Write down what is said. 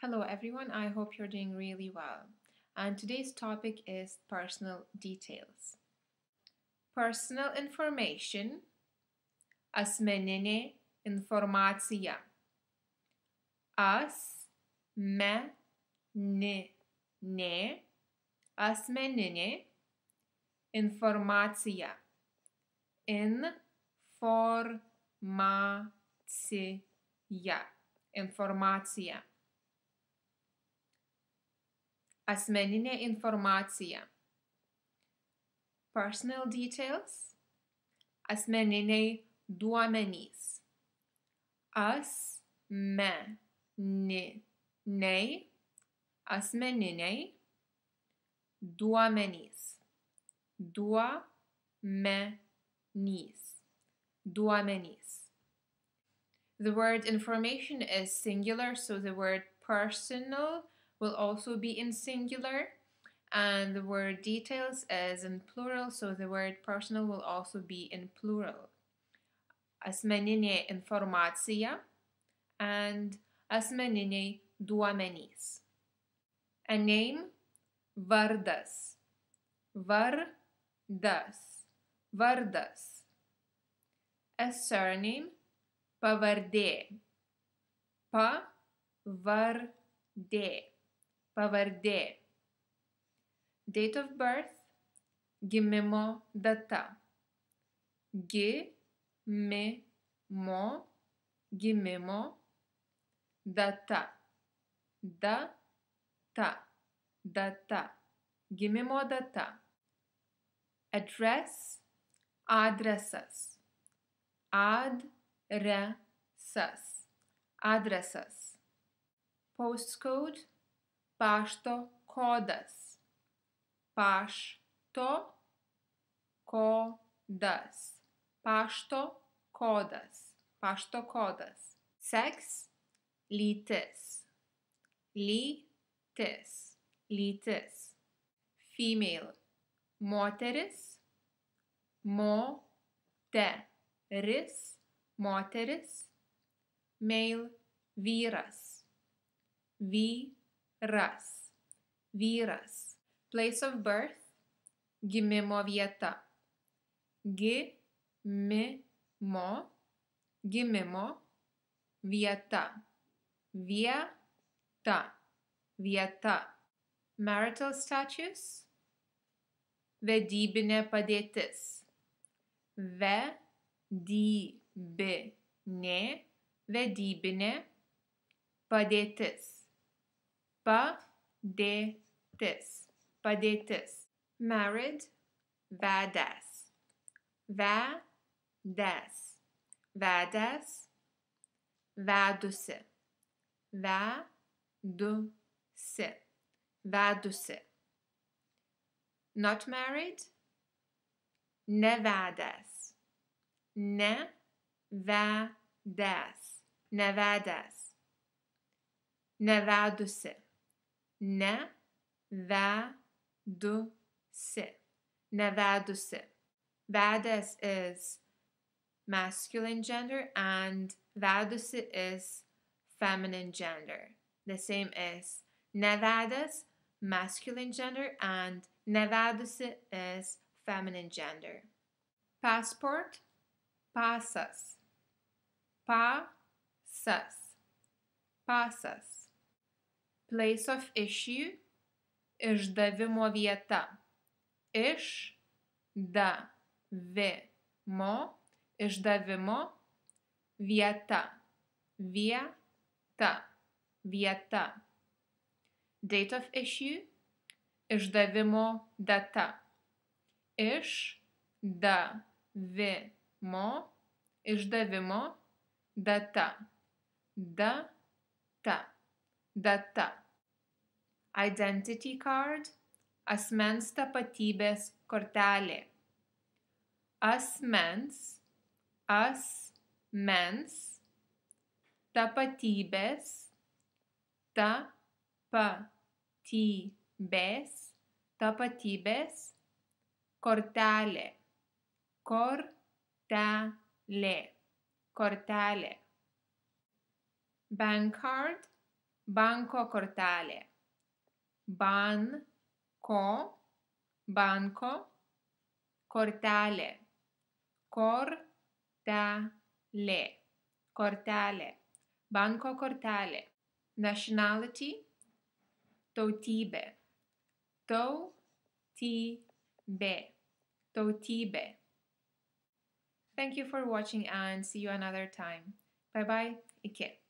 Hello everyone, I hope you're doing really well. And today's topic is personal details. Personal information, asmeninė informacija. Asmeninė informacija. Informacija. Asmeninė informacija. Personal details. Asmeniniai duomenys. Asmeniniai duomenys. Duomenys. The word information is singular, so the word personal will also be in singular, and the word details is in plural, so the word personal will also be in plural. Asmeninė informacija and asmeniniai duomenys. A name, vardas. Vardas. A surname, pavardė. Pavardė. Date of birth, gimimo data. Gimimo data. Gimimo data. Address, adresas. Adresas. Postcode, pašto kodas. Pašto kodas. Sex, lytis. Female, moteris. Male, vyras. Place of birth, gimimo vieta. Gimimo vieta. Marital status, vedybinė padėtis. Vedybinė padėtis. Married, vedas. Vedusi. Not married, nevedas. Nevedusi. Vedas is masculine gender and vedusi is feminine gender. The same as nevedas, masculine gender, and nevedusi is feminine gender. Passport, pasas. Place of issue, išdavimo vieta. Išdavimo vieta. Date of issue, išdavimo data. Išdavimo data. Identity card, asmens tapatybės kortelė. Asmens tapatybės kortelė. Bank card, banco cortale, banco, cortale, cortale, banco cortale. Nationality, Totibe, Totibe. Thank you for watching and see you another time. Bye bye. Ike.